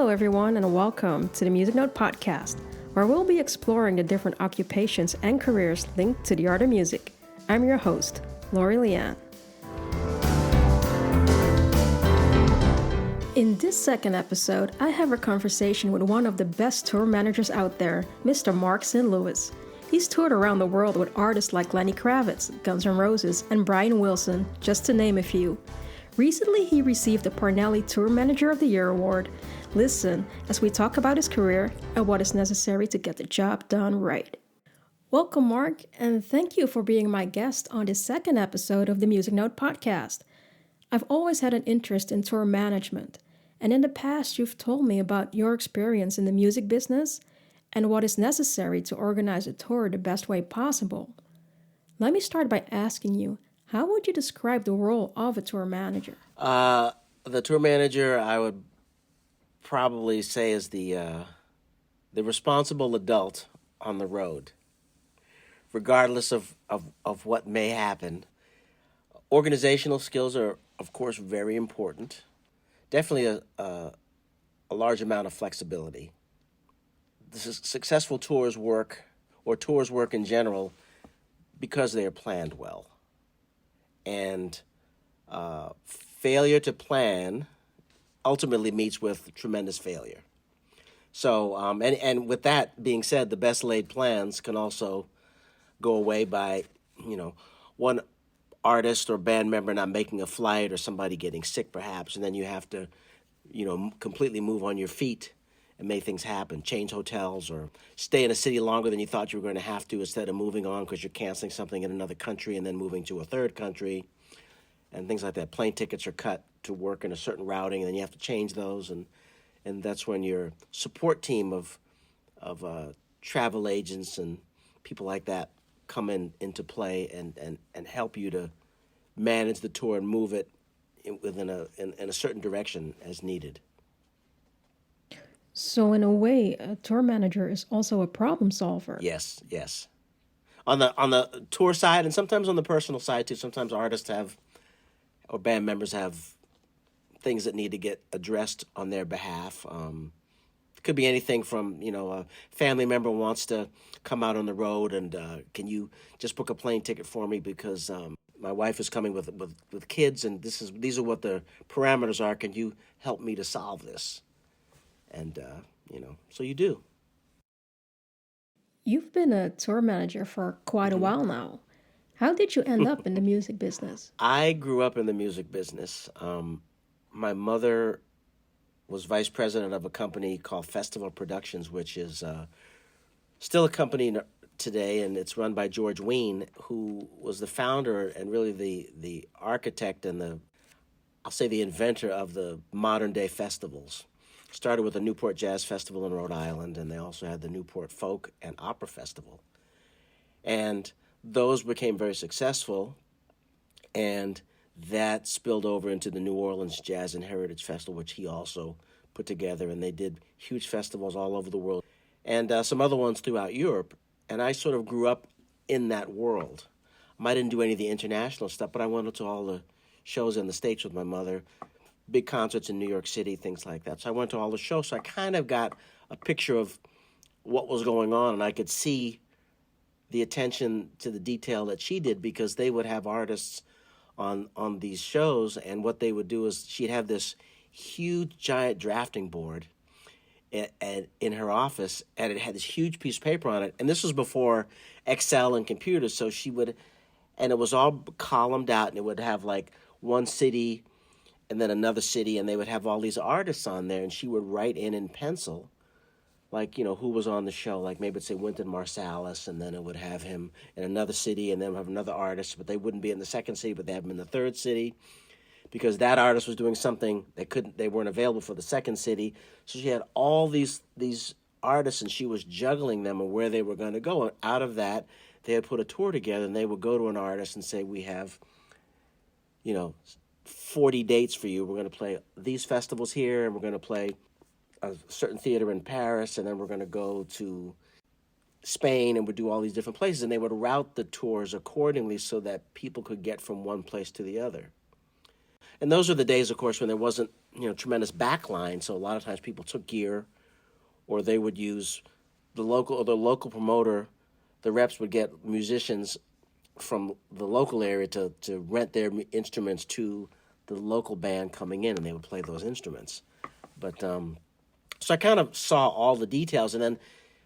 everyone, and welcome to the Musiqnote podcast, where we'll be exploring the different occupations and careers linked to the art of music. I'm your host, Lori Leanne. In this second episode, I have a conversation with one of the best tour managers out there, Mr. Marc St. He's toured around the world with artists like Lenny Kravitz, Guns N' Roses, and Brian Wilson, just to name a few. Recently, he received the Parnelli Tour Manager of the Year award. Listen as we talk about his career and what is necessary to get the job done right. Welcome, Marc, and thank you for being my guest on this second episode of the Musiqnote podcast. I've always had an interest in tour management, and in the past you've told me about your experience in the music business and what is necessary to organize a tour the best way possible. Let me start by asking you, how would you describe the role of a tour manager? The tour manager, I would probably say, is the responsible adult on the road, regardless of what may happen. Organizational skills are, of course, very important. Definitely a large amount of flexibility. The successful tours work in general because they are planned well. And failure to plan ultimately meets with tremendous failure. So, and with that being said, the best laid plans can also go away by, one artist or band member not making a flight or somebody getting sick perhaps, and then you have to, completely move on your feet and make things happen, change hotels or stay in a city longer than you thought you were going to have to instead of moving on because you're canceling something in another country and then moving to a third country and things like that. Plane tickets are cut to work in a certain routing and then you have to change those, and that's when your support team of travel agents and people like that come into play and help you to manage the tour and move it in a certain direction as needed. So in a way, a tour manager is also a problem solver. Yes. On the tour side and sometimes on the personal side too. Sometimes artists have or band members have things that need to get addressed on their behalf. It could be anything from, a family member wants to come out on the road and can you just book a plane ticket for me because my wife is coming with kids and these are what the parameters are. Can you help me to solve this? And, so you do. You've been a tour manager for quite a while now. How did you end up in the music business? I grew up in the music business. My mother was vice president of a company called Festival Productions, which is still a company today, and it's run by George Wein, who was the founder and really the architect and I'll say the inventor of the modern day festivals. Started with the Newport Jazz Festival in Rhode Island, and they also had the Newport Folk and Opera Festival. And those became very successful, and that spilled over into the New Orleans Jazz and Heritage Festival, which he also put together, and they did huge festivals all over the world, and some other ones throughout Europe. And I sort of grew up in that world. I didn't do any of the international stuff, but I went to all the shows in the States with my mother, big concerts in New York City, things like that. So I went to all the shows, so I kind of got a picture of what was going on, and I could see the attention to the detail that she did because they would have artists on these shows, and what they would do is she'd have this huge, giant drafting board in her office, and it had this huge piece of paper on it, and this was before Excel and computers, so and it was all columned out, and it would have like one city and then another city, and they would have all these artists on there, and she would write in pencil, like, who was on the show, like maybe it'd say Wynton Marsalis, and then it would have him in another city, and then have another artist, but they wouldn't be in the second city, but they have him in the third city, because that artist was doing something they weren't available for the second city. So she had all these artists, and she was juggling them and where they were going to go. And out of that, they had put a tour together, and they would go to an artist and say, we have, 40 dates for you. We're going to play these festivals here, and we're going to play a certain theater in Paris, and then we're going to go to Spain, and we'd do all these different places, and they would route the tours accordingly so that people could get from one place to the other. And those are the days, of course, when there wasn't, tremendous backline. So a lot of times people took gear, or they would use the local promoter. The reps would get musicians from the local area to rent their instruments to the local band coming in, and they would play those instruments. But so I kind of saw all the details, and then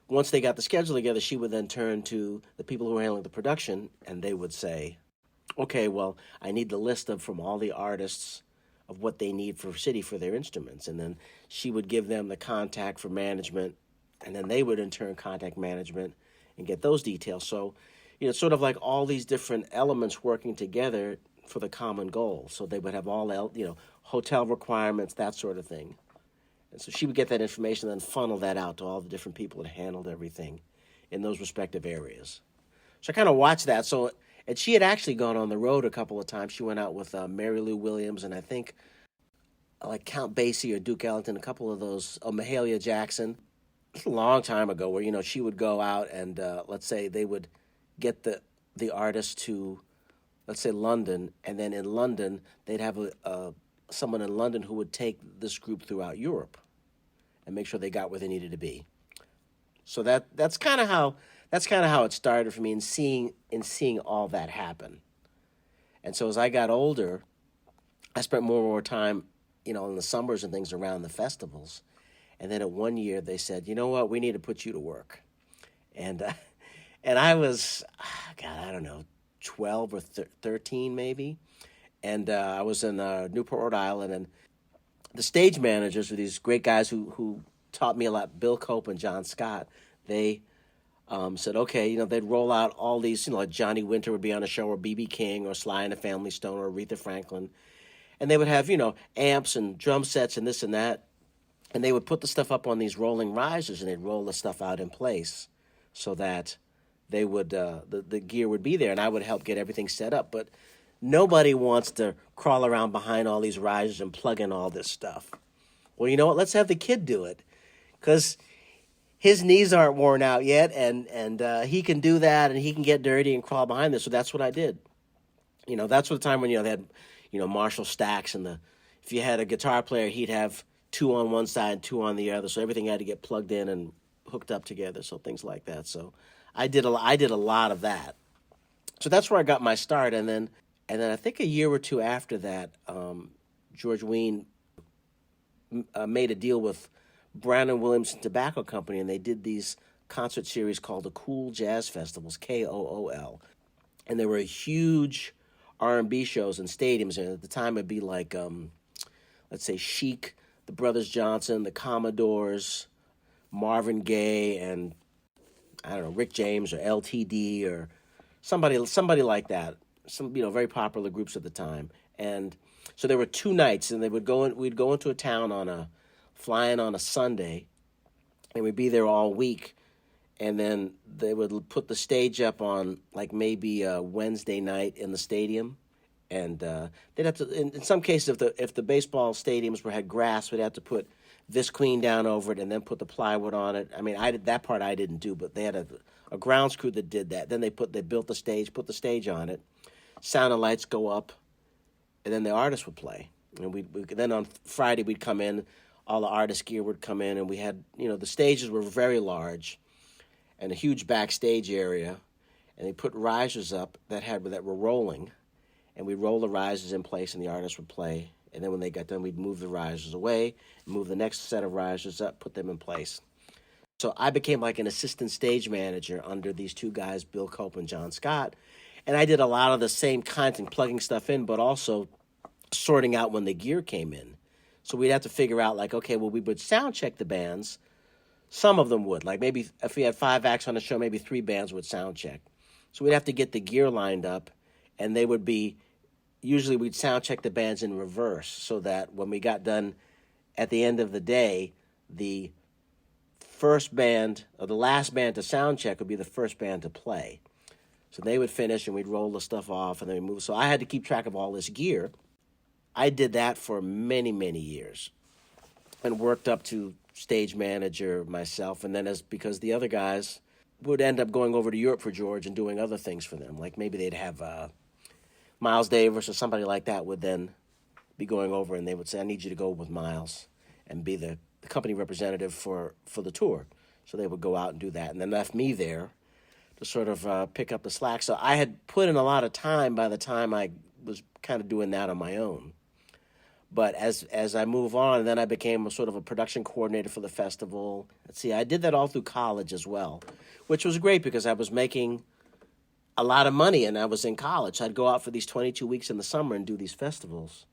once they got the schedule together, she would then turn to the people who were handling the production, and they would say, "Okay, well, I need the list of from all the artists of what they need for city for their instruments," and then she would give them the contact for management, and then they would in turn contact management and get those details. So, it's sort of like all these different elements working together for the common goal. So they would have hotel requirements, that sort of thing. And so she would get that information and then funnel that out to all the different people that handled everything in those respective areas. So I kind of watched that. So, and she had actually gone on the road a couple of times. She went out with Mary Lou Williams and I think like Count Basie or Duke Ellington, a couple of those, Mahalia Jackson. It's a long time ago where, she would go out and let's say they would get the artist to, let's say, London, and then in London they'd have someone in London who would take this group throughout Europe and make sure they got where they needed to be. So that's kind of how it started for me in seeing all that happen. And so as I got older, I spent more and more time, in the summers and things around the festivals. And then at one year they said, "You know what? We need to put you to work." And and I was, God, I don't know, 12 or 13 maybe. And I was in Newport, Rhode Island, and the stage managers were these great guys who taught me a lot, Bill Cope and John Scott. They said, okay, they'd roll out all these, like Johnny Winter would be on a show, or B.B. King, or Sly and the Family Stone, or Aretha Franklin. And they would have, amps and drum sets and this and that. And they would put the stuff up on these rolling risers, and they'd roll the stuff out in place so that they would the gear would be there, and I would help get everything set up. But nobody wants to crawl around behind all these risers and plug in all this stuff. Well, you know what? Let's have the kid do it, because his knees aren't worn out yet, and he can do that, and he can get dirty and crawl behind this. So that's what I did. That's the time when they had, Marshall stacks, and if you had a guitar player, he'd have two on one side, two on the other. So everything had to get plugged in and hooked up together. So things like that. So I did a lot of that. So that's where I got my start, and then I think a year or two after that, George Wein made a deal with Brown & Williamson Tobacco Company, and they did these concert series called the Cool Jazz Festivals, KOOL. And they were huge R&B shows in stadiums, and at the time it'd be like, let's say, Chic, the Brothers Johnson, the Commodores, Marvin Gaye, and I don't know, Rick James or LTD or somebody like that. Some very popular groups at the time. And so there were 2 nights, and we'd go into a town flying on a Sunday, and we'd be there all week. And then they would put the stage up on like maybe a Wednesday night in the stadium, and they'd have to. In some cases, if the baseball stadiums had grass, we'd have to put visqueen down over it and then put the plywood on it. I mean, that part I didn't do, but they had a grounds crew that did that. Then they built the stage, put the stage on it, sound and lights go up, and then the artist would play. And then on Friday we'd come in, all the artist gear would come in, and we had the stages were very large, and a huge backstage area, and they put risers up that were rolling, and we'd roll the risers in place, and the artist would play. And then when they got done, we'd move the risers away, move the next set of risers up, put them in place. So I became like an assistant stage manager under these 2 guys, Bill Cope and John Scott. And I did a lot of the same kinds of plugging stuff in, but also sorting out when the gear came in. So we'd have to figure out, like, okay, well, we would sound check the bands. Some of them would. Like maybe if we had 5 acts on the show, maybe 3 bands would sound check. So we'd have to get the gear lined up, and they would be, usually we'd sound check the bands in reverse, so that when we got done at the end of the day, the first band or the last band to sound check would be the first band to play. So they would finish, and we'd roll the stuff off, and then we'd move. So I had to keep track of all this gear. I did that for many, many years, and worked up to stage manager myself. And then because the other guys would end up going over to Europe for George and doing other things for them. Like maybe they'd have Miles Davis or somebody like that would then be going over, and they would say, I need you to go with Miles and be the company representative for the tour. So they would go out and do that, and then left me there to sort of pick up the slack. So I had put in a lot of time by the time I was kind of doing that on my own. But as I move on, then I became a sort of a production coordinator for the festival. Let's see, I did that all through college as well, which was great because I was making a lot of money and I was in college. I'd go out for these 22 weeks in the summer and do these festivals.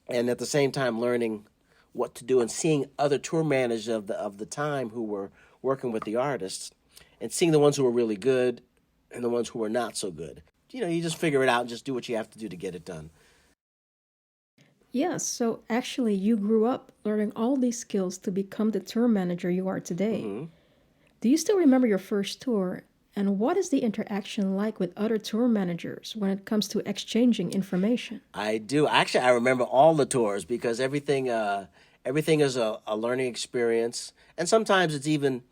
And at the same time learning what to do and seeing other tour managers of the time who were working with the artists and seeing the ones who were really good and the ones who were not so good. You just figure it out and just do what you have to do to get it done. Yes, so actually, you grew up learning all these skills to become the tour manager you are today. Mm-hmm. Do you still remember your first tour? And what is the interaction like with other tour managers when it comes to exchanging information? I do. Actually, I remember all the tours because everything is a learning experience, and sometimes it's even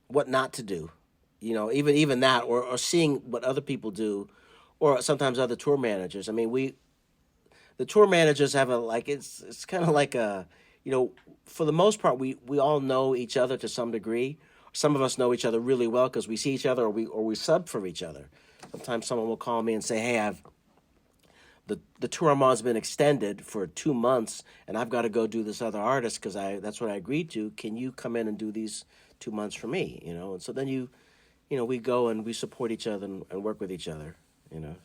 what not to do. Even that, or seeing what other people do, or sometimes other tour managers. I mean, the tour managers have it's kind of like for the most part we all know each other to some degree. Some of us know each other really well because we see each other or we sub for each other. Sometimes someone will call me and say, "Hey, I've the tour I'm on's been extended for 2 months, and I've got to go do this other artist because that's what I agreed to. Can you come in and do these 2 months for me?" And so then we go and we support each other and work with each other. You know.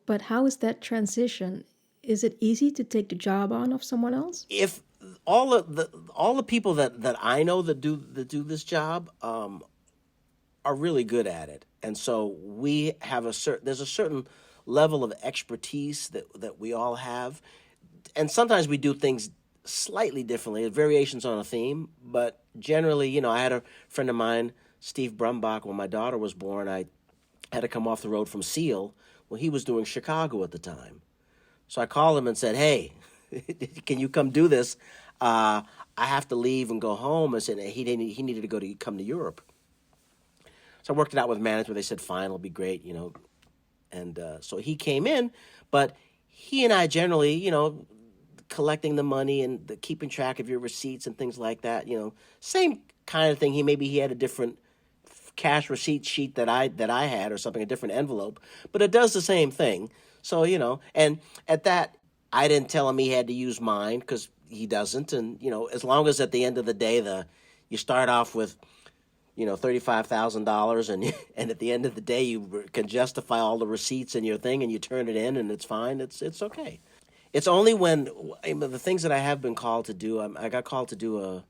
But how is that transition? Is it easy to take the job on of someone else? If all the people that I know that do this job are really good at it, and so we have there's a certain level of expertise that we all have, and sometimes we do things slightly differently, variations on a theme, but generally, I had a friend of mine, Steve Brumbach, when my daughter was born. I had to come off the road from Seal. Well, he was doing Chicago at the time. So I called him and said, "Hey, can you come do this? I have to leave and go home." And said he needed to come to Europe. So I worked it out with management. They said, "Fine, it'll be great," And so he came in, but he and I generally, collecting the money and keeping track of your receipts and things like that, same kind of thing. He had a different cash receipt sheet that I had or something, a different envelope, but it does the same thing. So, and at that, I didn't tell him he had to use mine because he doesn't. And, as long as at the end of the day, you start off with, $35,000 and at the end of the day, you can justify all the receipts in your thing and you turn it in and it's fine. It's okay. It's only when the things that I have been called to do, I got called to do a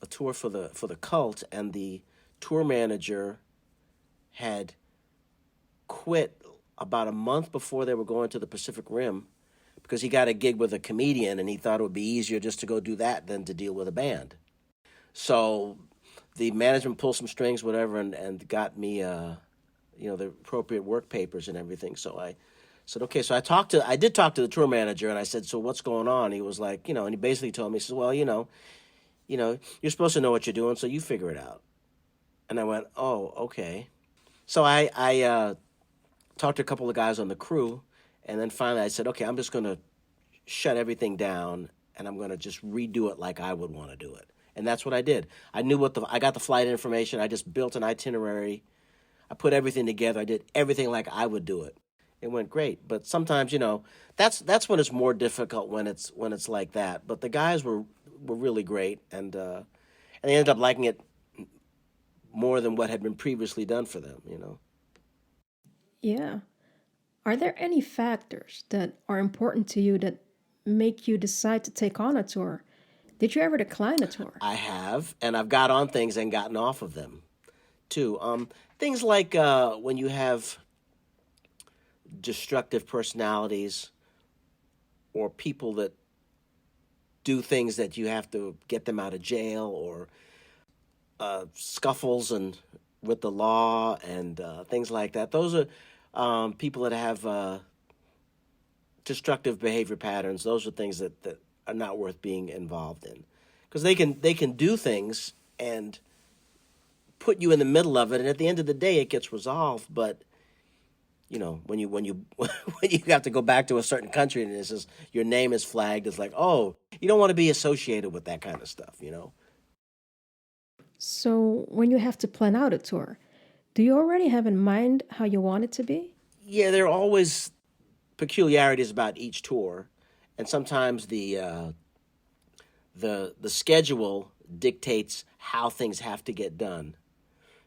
tour for the Cult, and the tour manager had quit about a month before they were going to the Pacific Rim because he got a gig with a comedian and he thought it would be easier just to go do that than to deal with a band. So the management pulled some strings, whatever, and got me, the appropriate work papers and everything. So I said, okay. So I did talk to the tour manager, and I said, "So what's going on?" He was like, and he basically told me, he says, "Well, you're supposed to know what you're doing, so you figure it out." And I went, "Oh, okay." So I talked to a couple of guys on the crew, and then finally I said, "Okay, I'm just going to shut everything down, and I'm going to just redo it like I would want to do it." And that's what I did. I knew I got the flight information. I just built an itinerary. I put everything together. I did everything like I would do it. It went great. But sometimes, that's when it's more difficult when it's like that. But the guys were really great, and they ended up liking it more than what had been previously done for them. Yeah. Are there any factors that are important to you that make you decide to take on a tour? Did you ever decline a tour? I have, and I've got on things and gotten off of them too. Things like when you have destructive personalities or people that do things that you have to get them out of jail, or scuffles and with the law and things like that. Those are people that have destructive behavior patterns. Those are things that are not worth being involved in, because they can do things and put you in the middle of it, and at the end of the day, it gets resolved. But when you have to go back to a certain country and it says your name is flagged, it's like, oh, you don't want to be associated with that kind of stuff. So, when you have to plan out a tour, do you already have in mind how you want it to be? Yeah, there are always peculiarities about each tour, and sometimes the schedule dictates how things have to get done,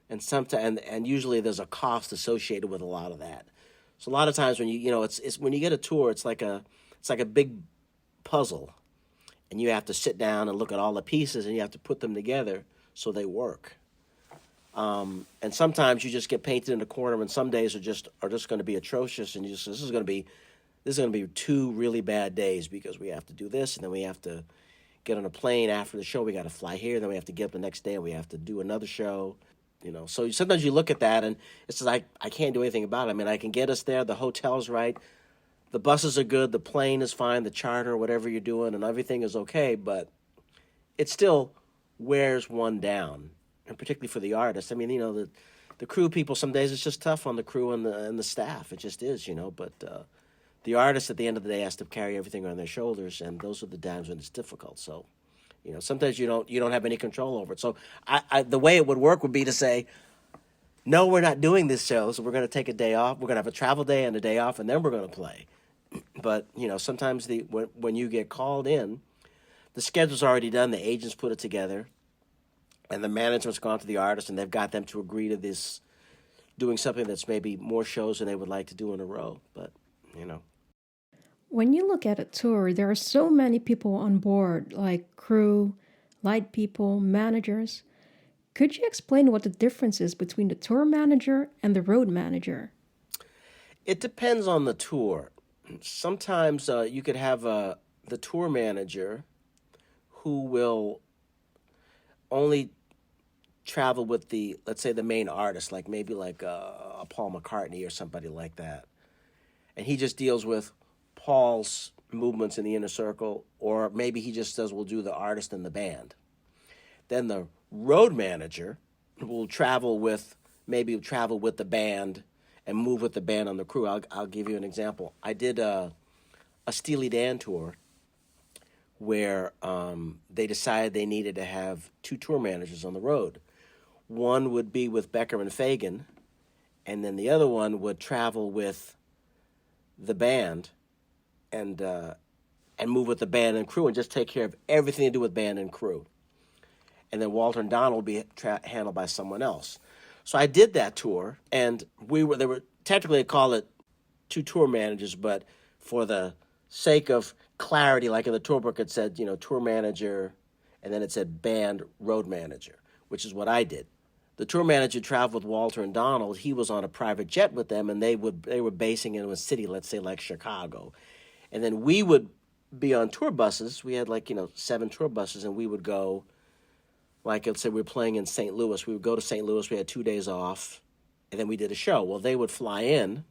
and and usually there's a cost associated with a lot of that. So a lot of times when it's when you get a tour, it's like a big puzzle, and you have to sit down and look at all the pieces, and you have to put them together so they work. And sometimes you just get painted in the corner, and some days are just going to be atrocious, and this is going to be 2 really bad days because we have to do this, and then we have to get on a plane after the show. We got to fly here, then we have to get up the next day, and we have to do another show. So sometimes you look at that, and it's like I can't do anything about it. I mean, I can get us there. The hotel's right. The buses are good. The plane is fine. The charter, whatever you're doing, and everything is okay. But it still wears one down, and particularly for the artists. I mean, the crew people. Some days it's just tough on the crew and the staff. It just is. But the artist at the end of the day has to carry everything on their shoulders, and those are the times when it's difficult. So, sometimes you don't have any control over it. So, the way it would work would be to say, no, we're not doing this show, so we're going to take a day off. We're going to have a travel day and a day off, and then we're going to play. But sometimes when you get called in, the schedule's already done. The agents put it together, and the management's gone to the artist, and they've got them to agree to this, doing something that's maybe more shows than they would like to do in a row. But you know. When you look at a tour, there are so many people on board, like crew, light people, managers. Could you explain what the difference is between the tour manager and the road manager? It depends on the tour. Sometimes you could have the tour manager who will only travel with let's say, the main artist, like maybe like a Paul McCartney or somebody like that. And he just deals with Paul's movements in the inner circle, or maybe he just says, we'll do the artist and the band. Then the road manager will maybe travel with the band and move with the band on the crew. I'll give you an example. I did a Steely Dan tour where they decided they needed to have 2 tour managers on the road. One would be with Becker and Fagan, and then the other one would travel with the band and move with the band and crew and just take care of everything to do with band and crew. And then Walter and Donald would be handled by someone else. So I did that tour, and they were technically, they call it 2 tour managers, but for the sake of clarity, like in the tour book, it said, tour manager, and then it said band road manager, which is what I did. The tour manager traveled with Walter and Donald. He was on a private jet with them, and they were basing in a city, let's say like Chicago. And then we would be on tour buses. We had 7 tour buses, and we would go, like let's say we were playing in St. Louis. We would go to St. Louis. We had 2 days off, and then we did a show. Well, they would fly in,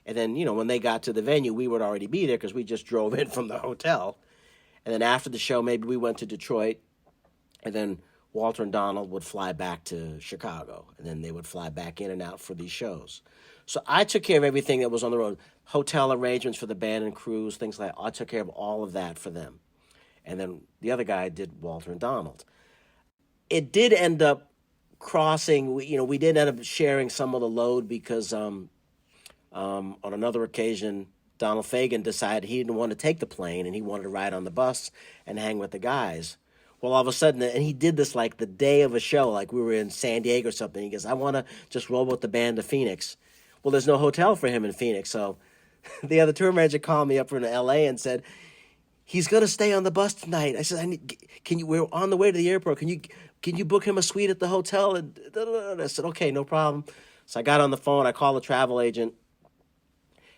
and then, when they got to the venue, we would already be there because we just drove in from the hotel. And then after the show, maybe we went to Detroit, and then Walter and Donald would fly back to Chicago, and then they would fly back in and out for these shows. So I took care of everything that was on the road, hotel arrangements for the band and crews, things like that. I took care of all of that for them. And then the other guy did Walter and Donald. It did end up crossing, we did end up sharing some of the load because on another occasion, Donald Fagen decided he didn't want to take the plane and he wanted to ride on the bus and hang with the guys. Well, all of a sudden, and he did this like the day of a show, like we were in San Diego or something. He goes, I want to just roll with the band to Phoenix. Well, there's no hotel for him in Phoenix. So the other tour manager called me up from L.A. and said, he's going to stay on the bus tonight. I said, we're on the way to the airport. Can you book him a suite at the hotel? And I said, okay, no problem. So I got on the phone. I called the travel agent.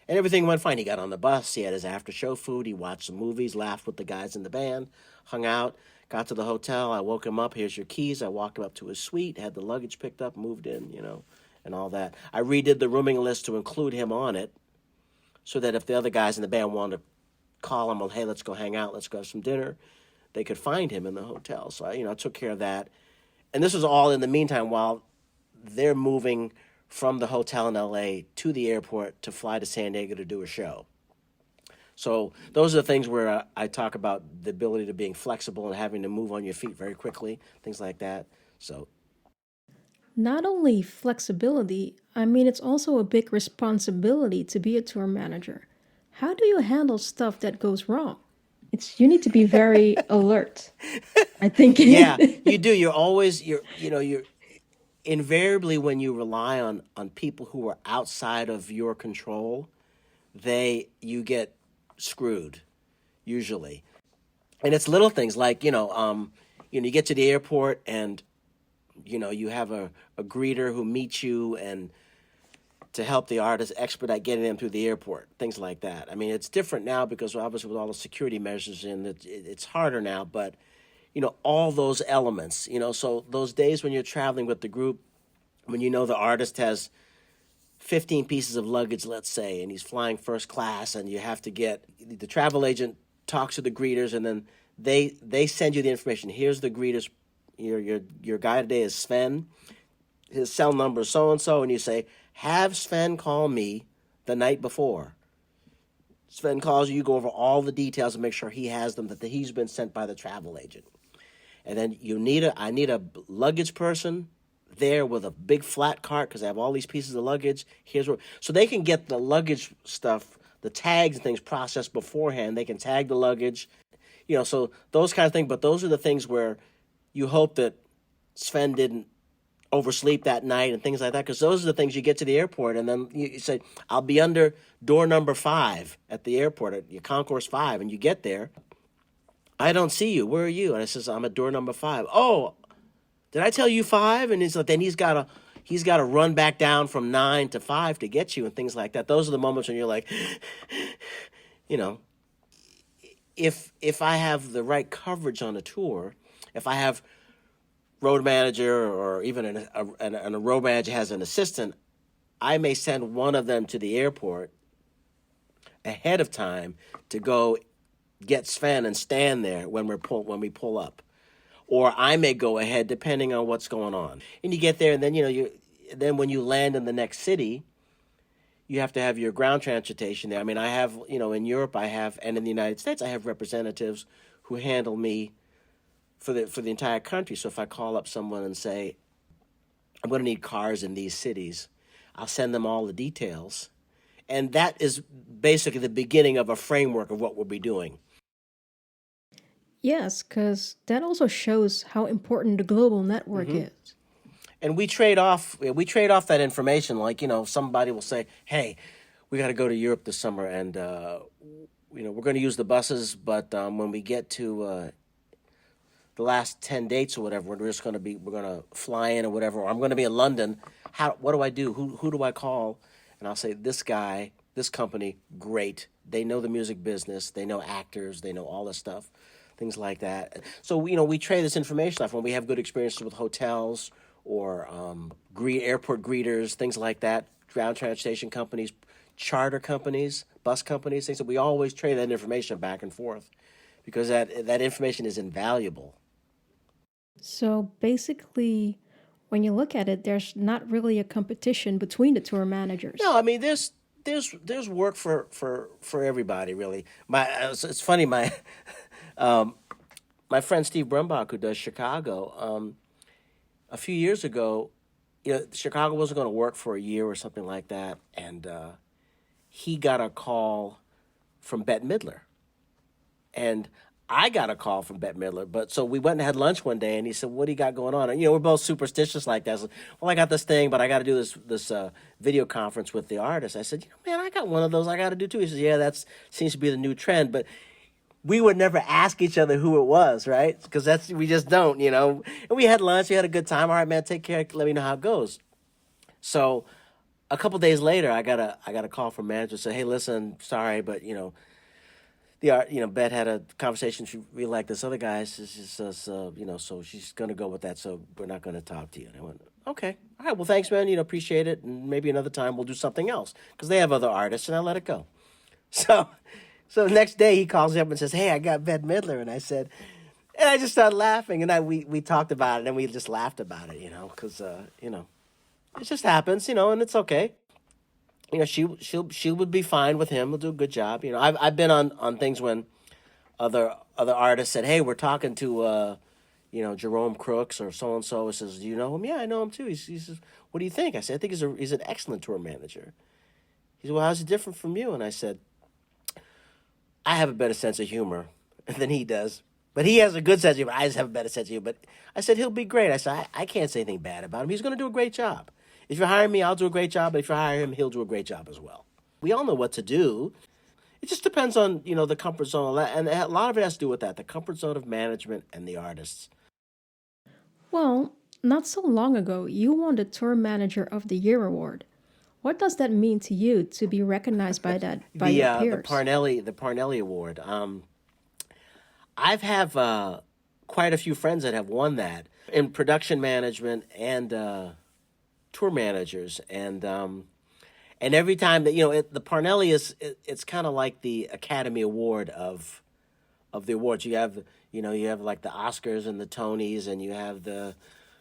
And everything went fine. He got on the bus. He had his after-show food. He watched some movies, laughed with the guys in the band, hung out, got to the hotel. I woke him up. Here's your keys. I walked him up to his suite, had the luggage picked up, moved in, and all that. I redid the rooming list to include him on it so that if the other guys in the band wanted to call him, well, hey, let's go hang out, let's go have some dinner, they could find him in the hotel. So I took care of that. And this was all in the meantime while they're moving from the hotel in LA to the airport to fly to San Diego to do a show. So those are the things where I talk about the ability to being flexible and having to move on your feet very quickly, things like that. So Not only flexibility, I mean, it's also a big responsibility to be a tour manager. How do you handle stuff that goes wrong? It's you need to be very alert, I think. yeah, you do. You're invariably when you rely on people who are outside of your control, you get screwed usually. And it's little things like you get to the airport and you have a greeter who meets you and to help the artist expedite getting them through the airport, things like that. I mean, it's different now because obviously with all the security measures in, it's harder now. But all those elements. So those days when you're traveling with the group, when the artist has 15 pieces of luggage, let's say, and he's flying first class, and you have to get the travel agent talks to the greeters, and then they send you the information. Here's the greeters. Your guy today is Sven. His cell number is so and so, and you say, have Sven call me the night before. Sven calls you. You go over all the details and make sure he has them, that he's been sent by the travel agent. And then I need a luggage person there with a big flat cart because I have all these pieces of luggage. So they can get the luggage stuff, the tags and things processed beforehand. They can tag the luggage, so those kind of things. But those are the things where you hope that Sven didn't oversleep that night and things like that, because those are the things you get to the airport and then you say, I'll be under door number 5 at the airport, at your concourse 5, and you get there. I don't see you. Where are you? And I says, I'm at door number 5. Oh, did I tell you 5? And then he's got to run back down from 9 to 5 to get you and things like that. Those are the moments when you're like, if I have the right coverage on a tour, if I have road manager or even a road manager has an assistant, I may send one of them to the airport ahead of time to go get Sven and stand there when we pull up. Or I may go ahead depending on what's going on. And you get there, and then then when you land in the next city, you have to have your ground transportation there. I mean, I have in Europe and in the United States I have representatives who handle me for the entire country. So if I call up someone and say, I'm going to need cars in these cities, I'll send them all the details. And that is basically the beginning of a framework of what we'll be doing. Yes, because that also shows how important the global network is. And we trade off that information. Like, somebody will say, hey, we got to go to Europe this summer, and we're going to use the buses, but when we get to the last 10 dates or whatever, we're going to fly in or whatever, or I'm going to be in London. What do I do? Who do I call? And I'll say, this guy, this company, great. They know the music business. They know actors. They know all this stuff, things like that. So, we trade this information off when we have good experiences with hotels or airport greeters, things like that, ground transportation companies, charter companies, bus companies, things that we always trade that information back and forth because that information is invaluable. So basically, when you look at it, there's not really a competition between the tour managers. No, I mean there's work for everybody really. It's funny, my my friend Steve Brumbach, who does Chicago, a few years ago, Chicago wasn't going to work for a year or something like that, and he got a call from Bette Midler, and I got a call from Bette Midler. But so we went and had lunch one day, and he said, "What do you got going on?" And we're both superstitious like that. I said, well, I got this thing, but I got to do this video conference with the artist. I said, man, I got one of those I got to do too. He says, yeah, that seems to be the new trend, but we would never ask each other who it was, right? Because we just don't, And we had lunch, we had a good time. All right, man, take care. Let me know how it goes. So a couple days later, I got a call from manager. Said, hey, listen, sorry, but Bette had a conversation. She really liked this other guy. She says, so she's going to go with that. So we're not going to talk to you. And I went, okay, all right. Well, thanks, man. Appreciate it. And maybe another time we'll do something else because they have other artists, and I let it go. So the next day he calls me up and says, hey, I got Bette Midler. And I said, and I just started laughing. And we talked about it, and we just laughed about it, because, It just happens, and it's okay. She would be fine with him. He'll do a good job. I've been on things when other artists said, "Hey, we're talking to Jerome Crooks or so and so." Says, "Do you know him?" "Yeah, I know him too." He says, "What do you think?" I said, "I think he's an excellent tour manager." He said, "Well, how's he different from you?" And I said, "I have a better sense of humor than he does, but he has a good sense of humor. I just have a better sense of humor." But I said, "He'll be great." I said, "I can't say anything bad about him. He's going to do a great job. If you hire me, I'll do a great job. But if you hire him, he'll do a great job as well." We all know what to do. It just depends on the comfort zone, and a lot of it has to do with that, the comfort zone of management and the artists. Well, not so long ago, you won the Tour Manager of the Year award. What does that mean to you to be recognized by that by The your uh, the peers? Parnelli Award. I've have quite a few friends that have won that in production management and tour managers, and every time that the Parnelli it's kind of like the Academy Award of the awards. You have like the Oscars and the Tonys, and you have the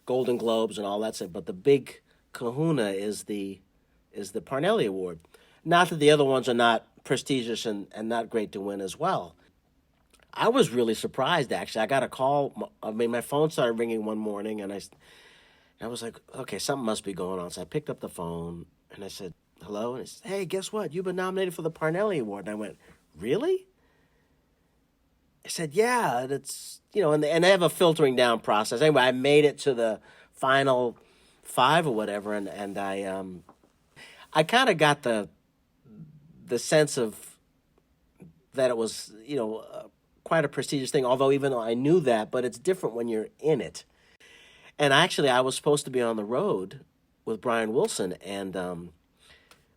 Golden Globes and all that stuff. But the big Kahuna is the Parnelli Award. Not that the other ones are not prestigious and not great to win as well. I was really surprised actually. I got a call. I mean, my phone started ringing one morning, and I was like, okay, something must be going on. So I picked up the phone and I said, hello, and it said, hey, guess what? You've been nominated for the Parnelli Award. And I went, really? I said, yeah, and and they have a filtering down process. Anyway, I made it to the final five or whatever, and I kind of got the sense of that it was quite a prestigious thing. Although even though I knew that, but it's different when you're in it. And actually, I was supposed to be on the road with Brian Wilson, and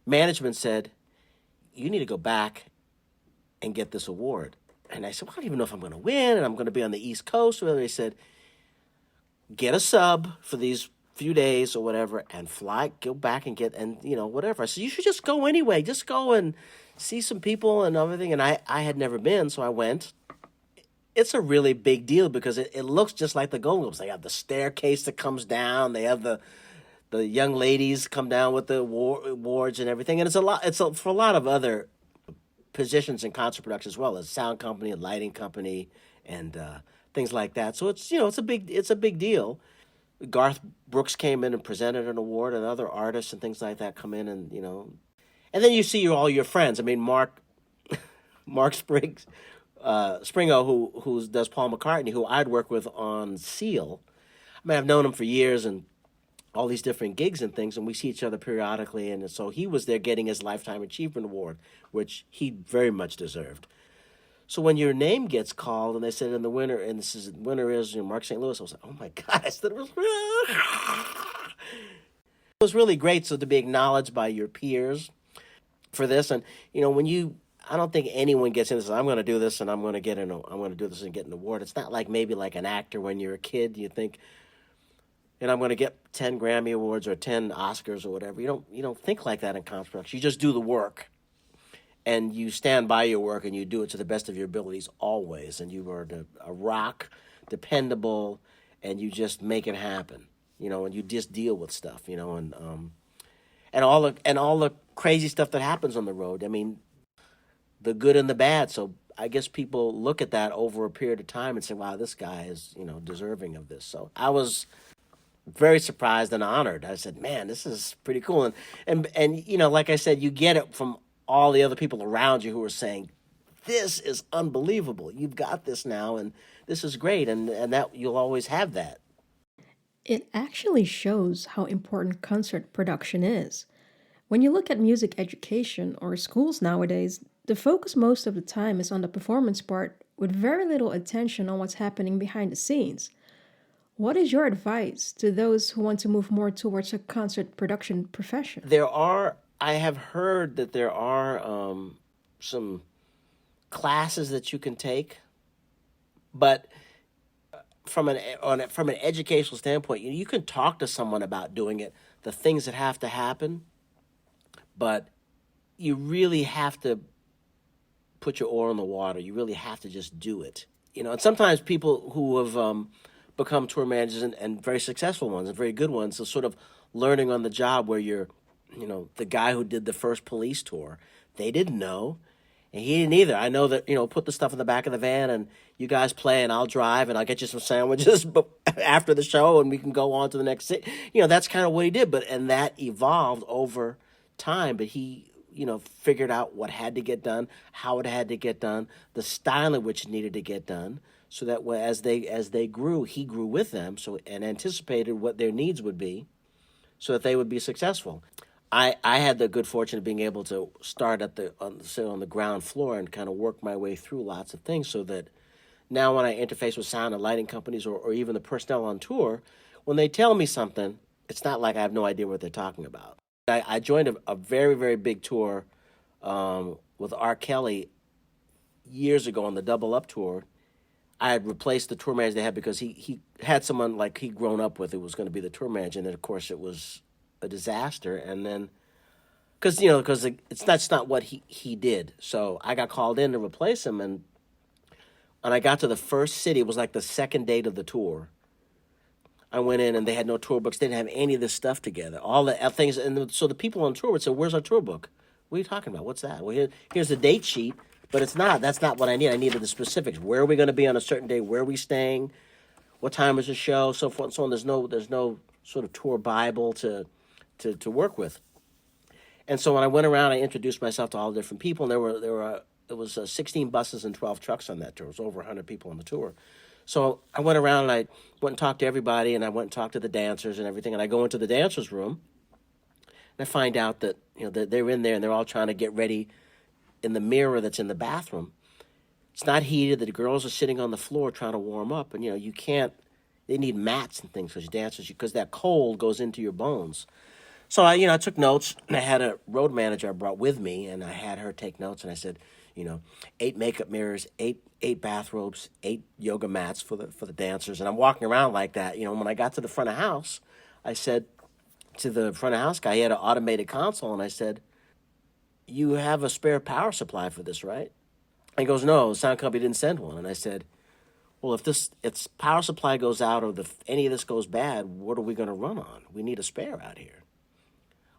management said, you need to go back and get this award. And I said, well, I don't even know if I'm going to win, and I'm going to be on the East Coast. Or they said, get a sub for these few days or whatever, and go back and get, and whatever. I said, you should just go anyway. Just go and see some people and everything. And I had never been, so I went. It's a really big deal because it looks just like the Golden Globes. They have the staircase that comes down. They have the young ladies come down with the awards and everything. And it's a lot. For a lot of other positions in concert production as well as sound company, lighting company, and things like that. So it's a big deal. Garth Brooks came in and presented an award, and other artists and things like that come in, and then you see all your friends. I mean, Mark Springo, who does Paul McCartney, who I'd work with on Seal. I mean, I've known him for years and all these different gigs and things, and we see each other periodically. And so he was there getting his Lifetime Achievement Award, which he very much deserved. So when your name gets called and they said in the winner, and winner is Marc St. Louis, I was like, oh my God, I said it was really great. So to be acknowledged by your peers for this, and I don't think anyone gets in this. I'm going to do this, and I'm going to do this and get an award. It's not like maybe like an actor when you're a kid. You think, and I'm going to get 10 Grammy awards or 10 Oscars or whatever. You don't think like that in concert production. You just do the work, and you stand by your work, and you do it to the best of your abilities always. And you are a rock, dependable, and you just make it happen. And you just deal with stuff. And all the crazy stuff that happens on the road. I mean, the good and the bad. So I guess people look at that over a period of time and say, wow, this guy is, deserving of this. So I was very surprised and honored. I said, man, this is pretty cool. And like I said, you get it from all the other people around you who are saying, this is unbelievable. You've got this now, and this is great. And that you'll always have that. It actually shows how important concert production is. When you look at music education or schools nowadays, the focus most of the time is on the performance part with very little attention on what's happening behind the scenes. What is your advice to those who want to move more towards a concert production profession? I have heard that there are some classes that you can take, but from an educational standpoint, you can talk to someone about doing it, the things that have to happen, but you really have to put your oar in the water. You really have to just do it. And sometimes people who have become tour managers and very successful ones and very good ones will sort of learning on the job where you're, the guy who did the first police tour, they didn't know. And he didn't either. I know that, put the stuff in the back of the van and you guys play and I'll drive and I'll get you some sandwiches after the show and we can go on to the next city. That's kind of what he did. And that evolved over time. But he, figured out what had to get done, how it had to get done, the style in which it needed to get done. So that as they grew, he grew with them. And anticipated what their needs would be so that they would be successful. I had the good fortune of being able to start on the ground floor and kind of work my way through lots of things so that now when I interface with sound and lighting companies or even the personnel on tour, when they tell me something, it's not like I have no idea what they're talking about. I joined a very, very big tour with R. Kelly years ago on the Double Up tour. I had replaced the tour manager they had because he had someone like he'd grown up with who was going to be the tour manager, and then, of course, it was a disaster. And then, because that's not what he did. So I got called in to replace him, and I got to the first city. It was like the second date of the tour. I went in, and they had no tour books. They didn't have any of this stuff together. All the things, and so the people on tour would say, "Where's our tour book? What are you talking about? What's that?" Well, here's the date sheet, but it's not. That's not what I need. I needed the specifics. Where are we going to be on a certain day? Where are we staying? What time is the show? So forth and so on. There's no sort of tour Bible to work with. And so when I went around, I introduced myself to all the different people, and it was 16 buses and 12 trucks on that tour. It was over 100 people on the tour. So I went around and I went and talked to everybody, and I went and talked to the dancers and everything. And I go into the dancers' room, and I find out that that they're in there and they're all trying to get ready in the mirror that's in the bathroom. It's not heated. The girls are sitting on the floor trying to warm up, and you can't. They need mats and things because dancers, because that cold goes into your bones. So I took notes, and I had a road manager I brought with me, and I had her take notes, and I said, 8 makeup mirrors, eight bathrobes, 8 yoga mats for the dancers, and I'm walking around like that. When I got to the front of house, I said to the front of house guy, he had an automated console, and I said, "You have a spare power supply for this, right?" And he goes, "No, the sound company didn't send one." And I said, "Well, if power supply goes out or any of this goes bad, what are we going to run on? We need a spare out here."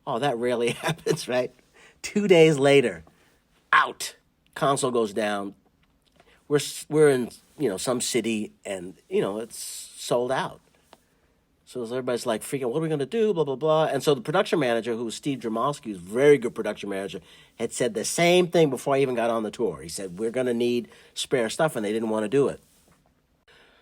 Oh, that rarely happens, right? 2 days later, out. Console goes down. We're in some city, and it's sold out. So everybody's like freaking, what are we going to do? Blah blah blah. And so the production manager, who was Steve Jamalski, who's a very good production manager, had said the same thing before I even got on the tour. He said, "We're going to need spare stuff," and they didn't want to do it.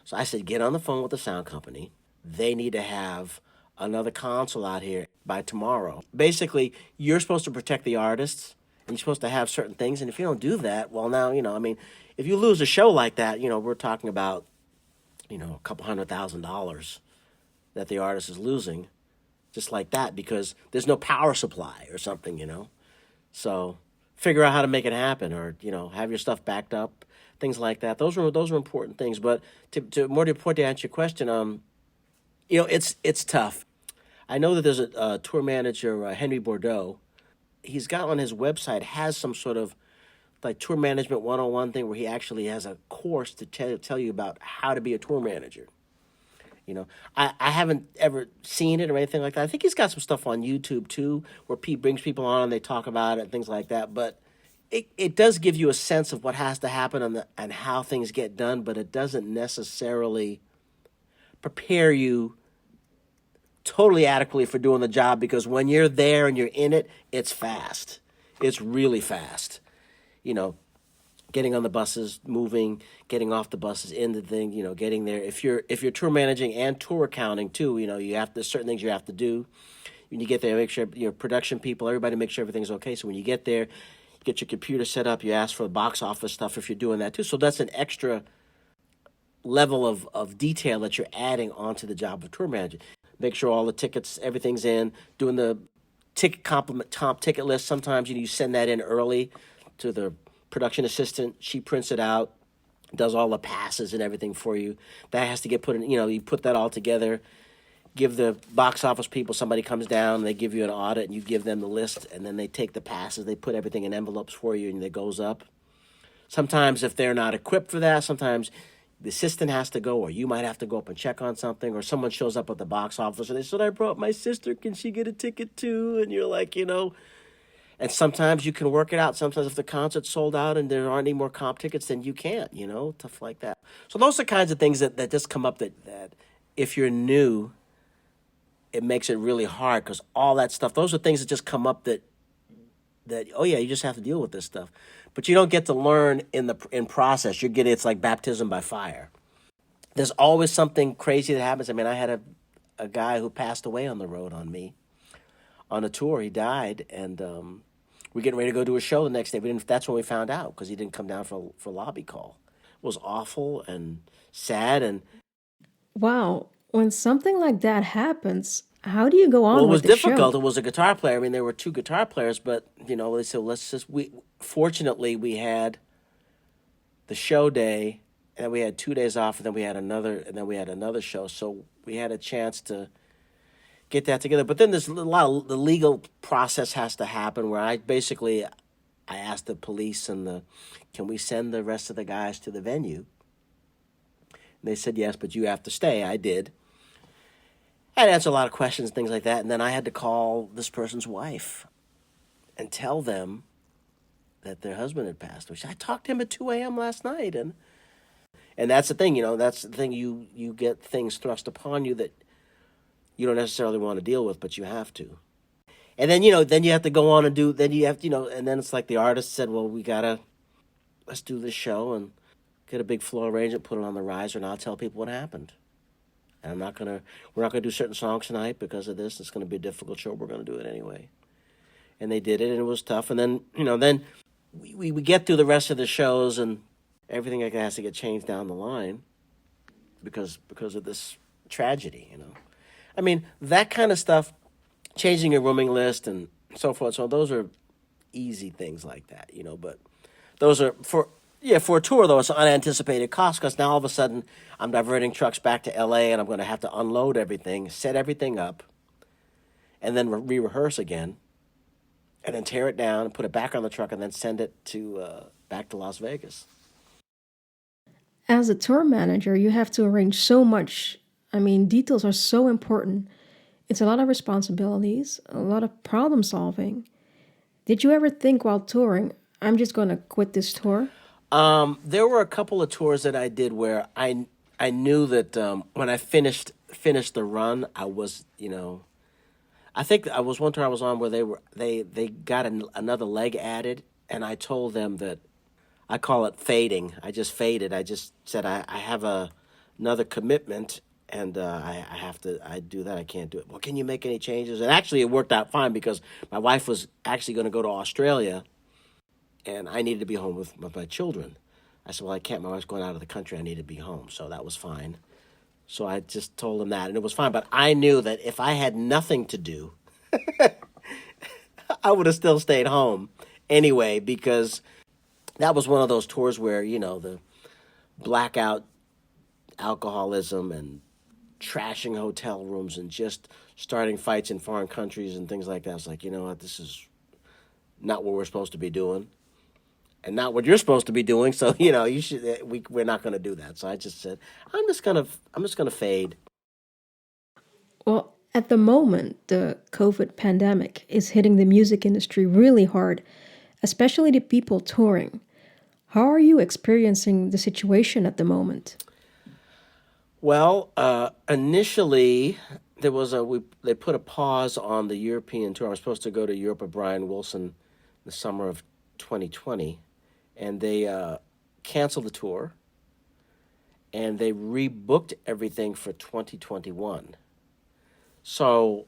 So I said, "Get on the phone with the sound company. They need to have another console out here by tomorrow." Basically, you're supposed to protect the artists, and you're supposed to have certain things. And if you don't do that, well, now, if you lose a show like that, we're talking about, a couple $100,000 that the artist is losing just like that because there's no power supply or something, So figure out how to make it happen, or, have your stuff backed up, things like that. Those are important things. But to more to the point, to answer your question, it's tough. I know that there's a tour manager, Henry Bordeaux. He's got on his website, has some sort of like tour management 101 thing where he actually has a course to tell you about how to be a tour manager. I haven't ever seen it or anything like that. I think he's got some stuff on YouTube too, where he brings people on and they talk about it and things like that. But it does give you a sense of what has to happen and how things get done, but it doesn't necessarily prepare you totally adequately for doing the job, because when you're there and you're in it, it's fast. It's really fast. Getting on the buses, moving, getting off the buses, in the thing, getting there. If you're tour managing and tour accounting too, there's certain things you have to do. When you get there, make sure your production people, everybody, make sure everything's okay. So when you get there, you get your computer set up, you ask for the box office stuff if you're doing that too. So that's an extra level of detail that you're adding onto the job of tour manager. Make sure all the tickets, everything's in, doing the ticket complement top ticket list. Sometimes you send that in early to the production assistant. She prints it out, does all the passes and everything for you. That has to get put in, you put that all together, give the box office people, somebody comes down, they give you an audit, and you give them the list, and then they take the passes, they put everything in envelopes for you, and it goes up. Sometimes if they're not equipped for that, sometimes the assistant has to go, or you might have to go up and check on something, or someone shows up at the box office and they said, I brought my sister, can she get a ticket too? And you're like, and sometimes you can work it out. Sometimes if the concert's sold out and there aren't any more comp tickets, then you can't, stuff like that. So those are kinds of things that just come up that if you're new, it makes it really hard, because all that stuff, those are things that just come up that oh yeah, you just have to deal with this stuff. But you don't get to learn in process. It's like baptism by fire. There's always something crazy that happens. I mean, I had a guy who passed away on the road on me on a tour. He died, and we're getting ready to go do a show the next day. That's when we found out, because he didn't come down for lobby call. It was awful and sad. And Wow. When something like that happens, how do you go on well, it with was the difficult. show? It was a guitar player. I mean, there were two guitar players, but they said, fortunately we had the show day, and then we had 2 days off, and then we had another show. So we had a chance to get that together. But then there's a lot of the legal process has to happen, where I asked the police can we send the rest of the guys to the venue? And they said yes, but you have to stay. I did. I had to answer a lot of questions, things like that, and then I had to call this person's wife and tell them that their husband had passed away. I talked to him at 2 a.m. last night, and that's the thing, that's the thing. You get things thrust upon you that you don't necessarily want to deal with, but you have to. And then then you have to go on and do. Then you have and then it's like the artist said, well, let's do this show and get a big floor arrangement, put it on the riser, and I'll tell people what happened. And we're not gonna do certain songs tonight because of this. It's gonna be a difficult show. We're gonna do it anyway. And they did it, and it was tough. And then then we get through the rest of the shows, and everything like that has to get changed down the line because of this tragedy. I mean, that kind of stuff, changing your rooming list and so forth. So those are easy things like that, But those are for a tour, though. It's an unanticipated cost, because now all of a sudden I'm diverting trucks back to L.A. and I'm going to have to unload everything, set everything up, and then re-rehearse again, and then tear it down and put it back on the truck and then send it back to Las Vegas. As a tour manager, you have to arrange so much. I mean, details are so important. It's a lot of responsibilities, a lot of problem solving. Did you ever think while touring, I'm just going to quit this tour? There were a couple of tours that I did where I knew that when I finished the run, I was I think I was one tour I was on where they got another leg added, and I told them that I call it fading. I just faded. I just said I have another commitment, and I do that. I can't do it. Well, can you make any changes? And actually, it worked out fine, because my wife was actually going to go to Australia, and I needed to be home with my children. I said, well, I can't. My wife's going out of the country. I need to be home. So that was fine. So I just told them that, and it was fine. But I knew that if I had nothing to do, I would have still stayed home anyway, because that was one of those tours where, the blackout alcoholism and trashing hotel rooms and just starting fights in foreign countries and things like that. I was like, you know what, this is not what we're supposed to be doing, and not what you're supposed to be doing. So you should. We're not going to do that. So I just said, I'm just gonna fade. Well, at the moment, the COVID pandemic is hitting the music industry really hard, especially the people touring. How are you experiencing the situation at the moment? Well, initially they put a pause on the European tour. I was supposed to go to Europe with Brian Wilson the summer of 2020, and they canceled the tour, and they rebooked everything for 2021. So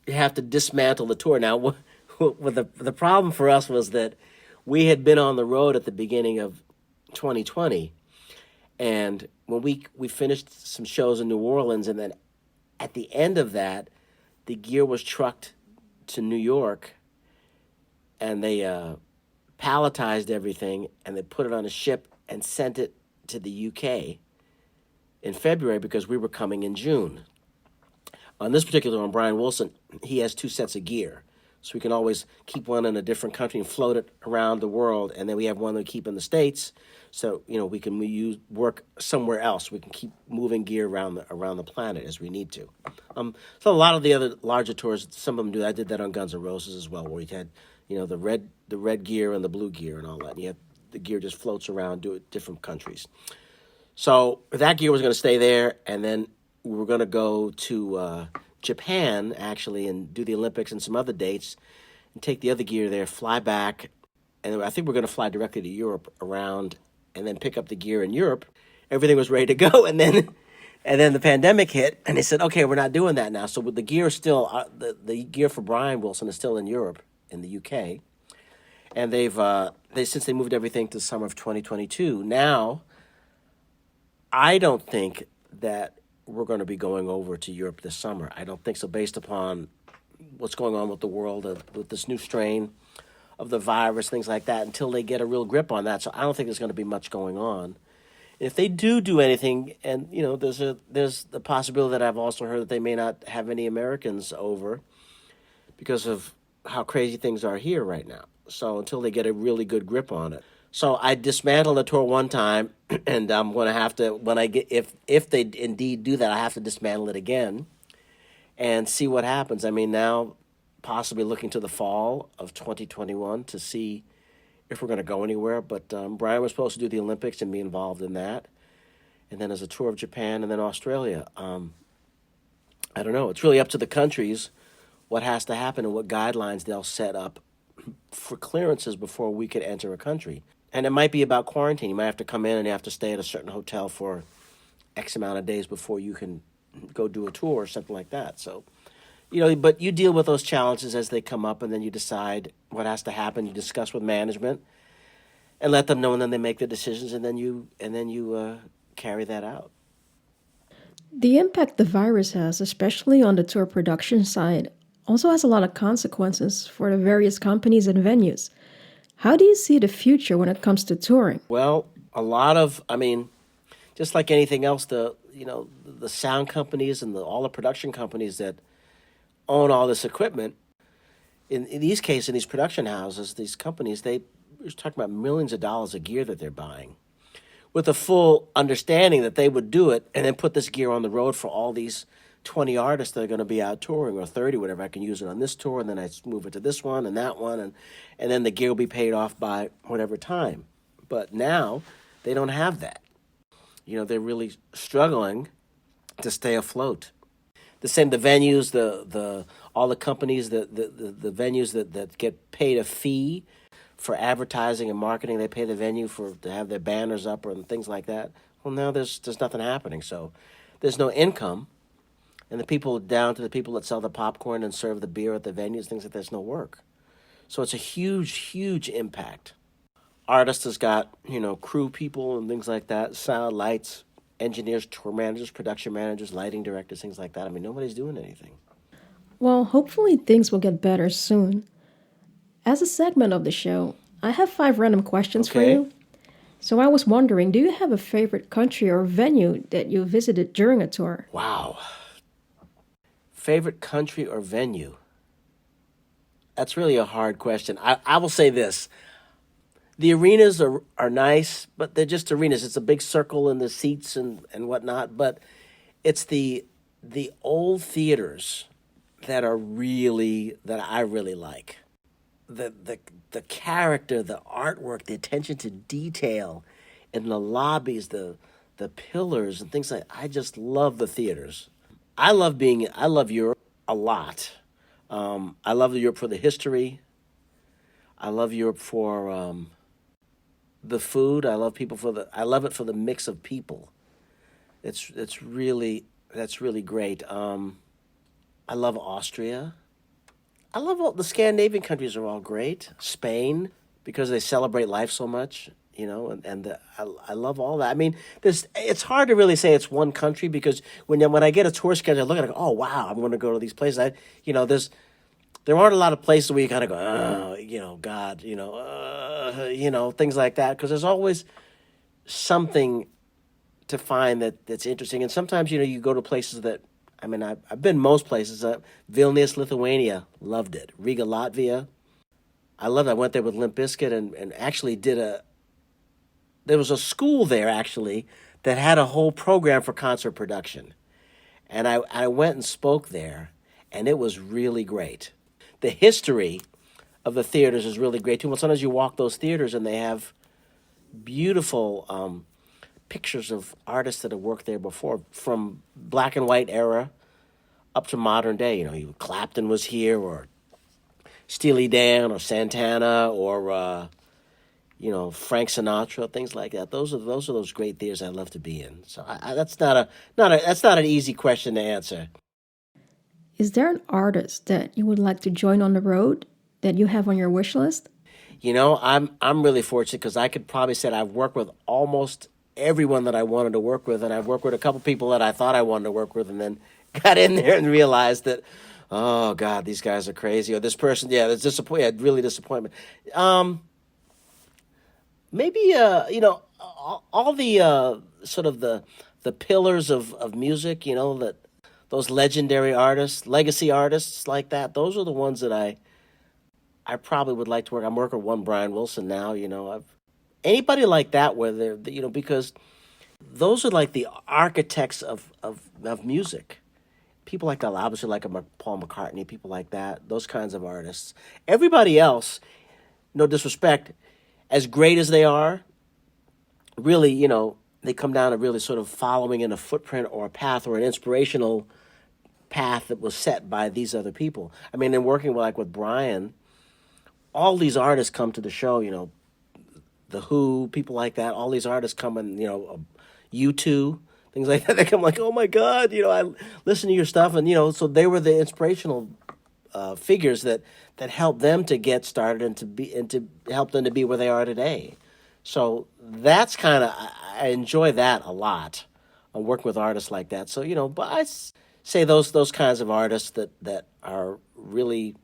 you have to dismantle the tour. Now, the problem for us was that we had been on the road at the beginning of 2020, and when we finished some shows in New Orleans, and then at the end of that, the gear was trucked to New York, and they palletized everything, and they put it on a ship and sent it to the UK in February, because we were coming in June. On this particular one, Brian Wilson, he has two sets of gear. So we can always keep one in a different country and float it around the world, and then we have one that we keep in the States. So we can work somewhere else. We can keep moving gear around the planet as we need to. So a lot of the other larger tours, some of them do. I did that on Guns N' Roses as well, where you had the red gear and the blue gear and all that. And you have the gear just floats around, do it different countries. So that gear was going to stay there, and then we were going to go to Japan, actually, and do the Olympics and some other dates, and take the other gear there, fly back, and I think we're going to fly directly to Europe around, and then pick up the gear in Europe. Everything was ready to go, and then the pandemic hit, and they said, okay, we're not doing that now. So with the gear still, the gear for Brian Wilson is still in Europe, in the UK, and since they moved everything to the summer of 2022, now I don't think that we're going to be going over to Europe this summer. I don't think so, based upon what's going on with the world, with this new strain of the virus, things like that, until they get a real grip on that. So I don't think there's going to be much going on. If they do anything, and there's the possibility that I've also heard that they may not have any Americans over because of how crazy things are here right now. So until they get a really good grip on it. So I dismantled the tour one time, and I'm going to have to, when I get, if they indeed do that, I have to dismantle it again and see what happens. I mean, now possibly looking to the fall of 2021 to see if we're going to go anywhere. But Brian was supposed to do the Olympics and be involved in that. And then there's a tour of Japan and then Australia. I don't know. It's really up to the countries what has to happen and what guidelines they'll set up for clearances before we could enter a country. And it might be about quarantine. You might have to come in and you have to stay at a certain hotel for X amount of days before you can go do a tour or something like that. So, but you deal with those challenges as they come up, and then you decide what has to happen. You discuss with management and let them know, and then they make the decisions, and then you carry that out. The impact the virus has, especially on the tour production side, also has a lot of consequences for the various companies and venues. How do you see the future when it comes to touring? Well, just like anything else, the sound companies and all the production companies that own all this equipment, in these cases, in these production houses, these companies, we're talking about millions of dollars of gear that they're buying, with the full understanding that they would do it and then put this gear on the road for all these 20 artists that are going to be out touring, or 30, whatever. I can use it on this tour, and then I move it to this one and that one, and then the gear will be paid off by whatever time. But now they don't have that. They're really struggling to stay afloat. The same, the venues, all the companies, the venues that get paid a fee for advertising and marketing, they pay the venue to have their banners up and things like that. Well, now there's nothing happening, so there's no income. And the people, down to the people that sell the popcorn and serve the beer at the venues, things like that, there's no work. So it's a huge, huge impact. Artists has got, crew people and things like that, sound, lights, engineers, tour managers, production managers, lighting directors, things like that. Nobody's doing anything. Well, hopefully things will get better soon. As a segment of the show, I have 5 random questions for you. So I was wondering, do you have a favorite country or venue that you visited during a tour? Wow. Favorite country or venue? That's really a hard question. I will say this. The arenas are nice, but they're just arenas. It's a big circle in the seats and whatnot. But it's the old theaters that I really like. The character, the artwork, the attention to detail in the lobbies, the pillars and things like that. I just love the theaters. I love Europe a lot. I love Europe for the history. I love Europe for the food. I love it for the mix of people. That's really great. I love Austria. I love all the Scandinavian countries are all great. Spain, because they celebrate life so much, I love all that. It's hard to really say it's one country, because when I get a tour schedule, I look at it and go, oh wow, I'm going to go to these places. There aren't a lot of places where you kind of go, oh, God, things like that, because there's always something to find that's interesting. And sometimes, you go to places that I mean, I've been most places. Vilnius, Lithuania, loved it. Riga, Latvia, I loved it. I went there with Limp Bizkit and actually there was a school there actually that had a whole program for concert production. And I went and spoke there, and it was really great. The history of the theaters is really great too. Well, sometimes you walk those theaters and they have beautiful pictures of artists that have worked there before, from black and white era up to modern day. Clapton was here, or Steely Dan, or Santana, or Frank Sinatra, things like that. Those are those great theaters I love to be in. So that's that's not an easy question to answer. Is there an artist that you would like to join on the road that you have on your wish list? I'm really fortunate because I could probably say I've worked with almost everyone that I wanted to work with, and I've worked with a couple people that I thought I wanted to work with, and then got in there and realized that, oh God, these guys are crazy, or this person, yeah, that's disappointing. I had really disappointment. Maybe all the sort of the pillars of music, that those legendary artists, legacy artists like that. Those are the ones that I probably would like to work. I'm working with one Brian Wilson now. I've anybody like that where they're because those are like the architects of music. People like that, obviously, like a Paul McCartney, people like that, those kinds of artists. Everybody else, no disrespect, as great as they are, really, they come down to really sort of following in a footprint or a path or an inspirational path that was set by these other people. I mean, in working with Brian, all these artists come to the show, the Who, people like that. All these artists come and U2, things like that. They come like, oh my God, I listen to your stuff, and so they were the inspirational figures that helped them to get started and to help them to be where they are today. So that's kind of I enjoy that a lot. Working with artists like that. So but say those kinds of artists that are really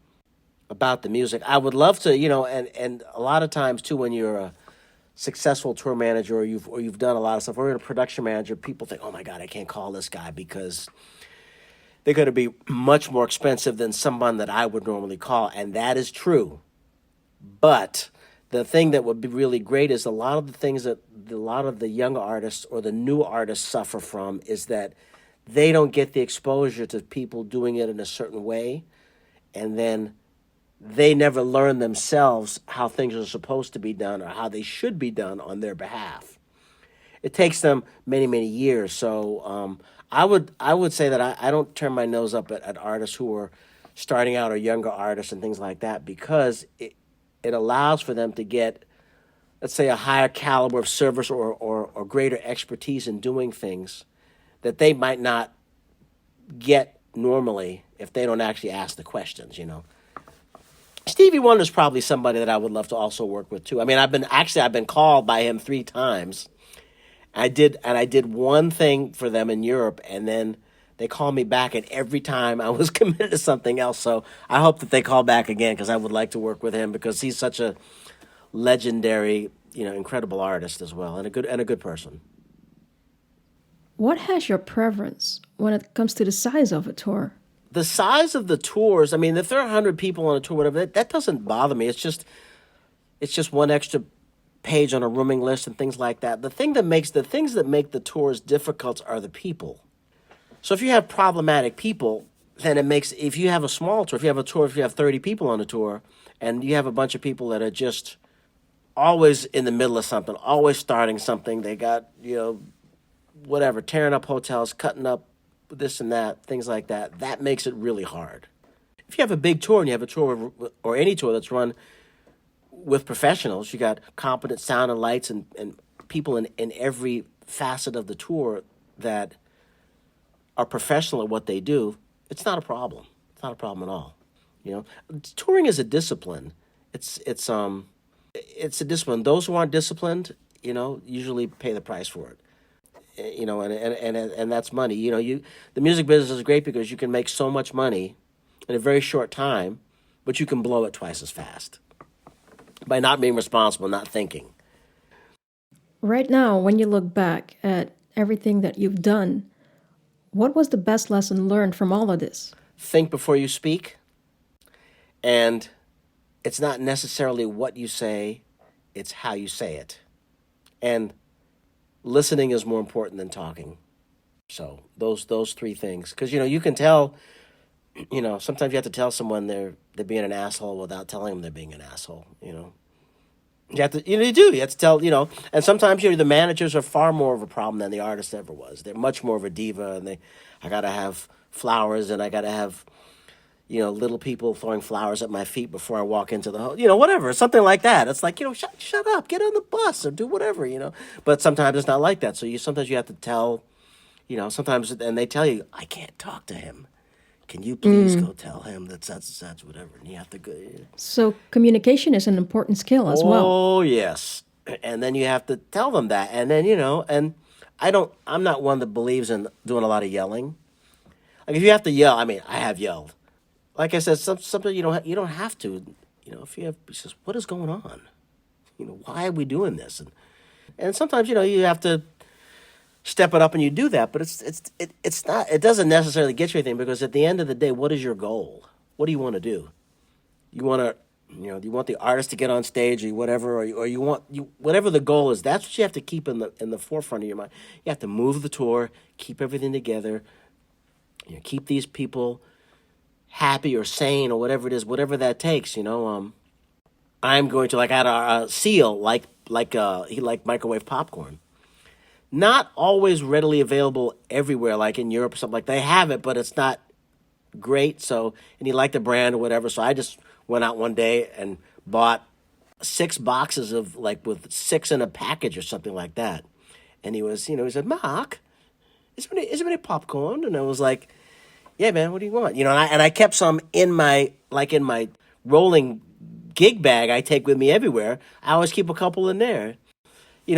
about the music. I would love to, and a lot of times too, when you're a successful tour manager, or you've done a lot of stuff, or you're a production manager, people think, oh my God, I can't call this guy because they're going to be much more expensive than someone that I would normally call, and that is true. But the thing that would be really great is a lot of the things that a lot of the young artists or the new artists suffer from is that they don't get the exposure to people doing it in a certain way, and then they never learn themselves how things are supposed to be done or how they should be done on their behalf. It takes them many, many years. So I would say that I don't turn my nose up at artists who are starting out or younger artists and things like that, because it allows for them to get, let's say, a higher caliber of service or greater expertise in doing things that they might not get normally if they don't actually ask the questions. Stevie Wonder is probably somebody that I would love to also work with too. I mean, I've been called by him 3 times. I did one thing for them in Europe, and then they called me back, and every time I was committed to something else. So I hope that they call back again, because I would like to work with him, because he's such a legendary, incredible artist as well, and a good person. What has your preference when it comes to the size of a tour? The size of the tours, I mean, if there are 100 people on a tour, whatever, that doesn't bother me. It's just one extra page on a rooming list and things like that. The things that make the tours difficult are the people. So if you have problematic people, then if you have a small tour, if you have 30 people on a tour, and you have a bunch of people that are just always in the middle of something, always starting something, they got, whatever, tearing up hotels, cutting up this and that, things like that, that makes it really hard. If you have a big tour and you have a tour or any tour that's run with professionals, you got competent sound and lights and people in every facet of the tour that are professional at what they do, it's not a problem. It's not a problem at all. Touring is a discipline. It's a discipline. Those who aren't disciplined, usually pay the price for it. And that's money. The music business is great because you can make so much money in a very short time, but you can blow it twice as fast by not being responsible, not thinking. Right now, when you look back at everything that you've done, What was the best lesson learned from all of this? Think before you speak. And it's not necessarily what you say, it's how you say it. And listening is more important than talking. So those three things. Because, you can tell, sometimes you have to tell someone they're being an asshole without telling them they're being an asshole, You have to, you have to tell, and sometimes, the managers are far more of a problem than the artist ever was. They're much more of a diva, and I got to have flowers, and I got to have, little people throwing flowers at my feet before I walk into the hotel, whatever, something like that. It's like, shut up, get on the bus or do whatever, But sometimes it's not like that. So sometimes you have to tell, sometimes, and they tell you, I can't talk to him. Can you please go tell him that's whatever? And you have to go. So communication is an important skill as well. Oh, yes. And then you have to tell them that. And then, and I'm not one that believes in doing a lot of yelling. Like if you have to yell, I have yelled. Like I said, something you don't have to, if you have, says, what is going on? Why are we doing this? And sometimes, you have to step it up and you do that, but it's not, it doesn't necessarily get you anything, because at the end of the day, what is your goal? What do you want to do? You want to, do you want the artist to get on stage or whatever, or you want whatever the goal is? That's what you have to keep in the forefront of your mind. You have to move the tour, keep everything together, keep these people happy or sane or whatever it is, whatever that takes. I'm going to, like, I had a seal he liked microwave popcorn. Not always readily available everywhere, like in Europe or something like that. They have it, but it's not great. So, and he liked the brand or whatever. So I just went out one day and bought 6 boxes of, like, with 6 in a package or something like that. And he was, he said, Mark, is there any popcorn? And I was like, yeah, man, what do you want? And I kept some in my rolling gig bag I take with me everywhere. I always keep a couple in there.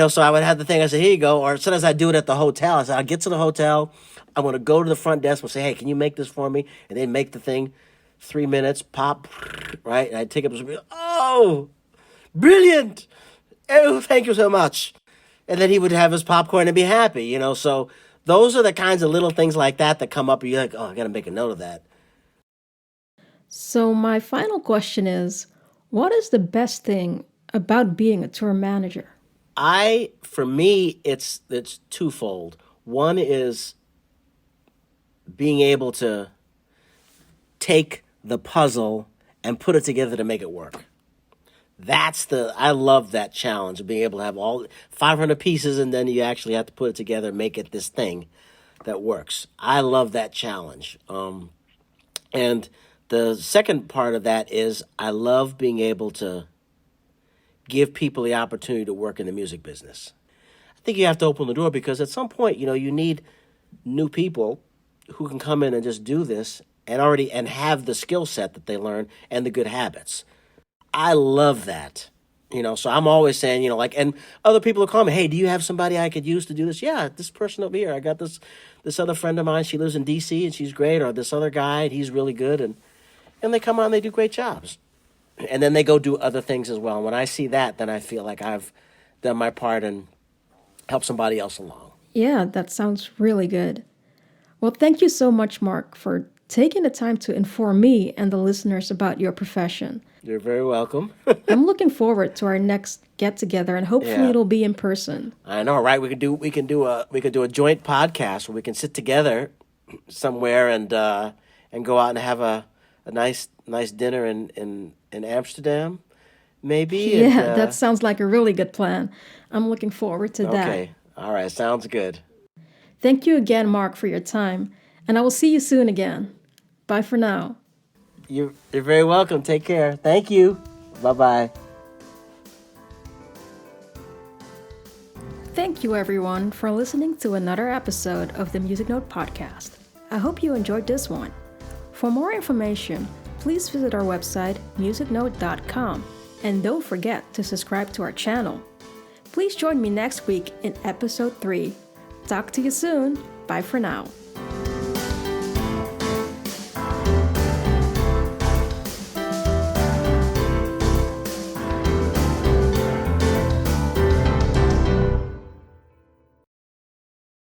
So I would have the thing, I said, here you go. Or sometimes I do it at the hotel. I said, I'll get to the hotel. I want to go to the front desk and say, hey, can you make this for me? And they'd make the thing, 3 minutes, pop, right? And I'd take up some, oh, brilliant. Oh, thank you so much. And then he would have his popcorn and be happy, So those are the kinds of little things like that come up. And you're like, oh, I got to make a note of that. So my final question is, what is the best thing about being a tour manager? For me, it's twofold. One is being able to take the puzzle and put it together to make it work. I love that challenge of being able to have all 500 pieces, and then you actually have to put it together and make it this thing that works. I love that challenge. And the second part of that is I love being able to give people the opportunity to work in the music business. I think you have to open the door, because at some point, you need new people who can come in and just do this and have the skill set that they learn and the good habits. I love that. So I'm always saying, and other people will call me, hey, do you have somebody I could use to do this? Yeah, this person over here. I got this other friend of mine. She lives in D.C. and she's great. Or this other guy, he's really good. And they come on, they do great jobs. And then they go do other things as well. And when I see that, then I feel like I've done my part and helped somebody else along. Yeah, that sounds really good. Well, thank you so much, Marc, for taking the time to inform me and the listeners about your profession. You're very welcome. I'm looking forward to our next get-together, and hopefully it'll be in person. I know, right? We could do a joint podcast where we can sit together somewhere and go out and have a nice dinner in Amsterdam, maybe. Yeah, that sounds like a really good plan. I'm looking forward to that. Okay, all right, sounds good. Thank you again, Marc, for your time, and I will see you soon again. Bye for now. You're very welcome. Take care. Thank you. Bye-bye. Thank you, everyone, for listening to another episode of the Musiqnote podcast. I hope you enjoyed this one. For more information, please visit our website, musiqnote.com, and don't forget to subscribe to our channel. Please join me next week in episode 3. Talk to you soon. Bye for now.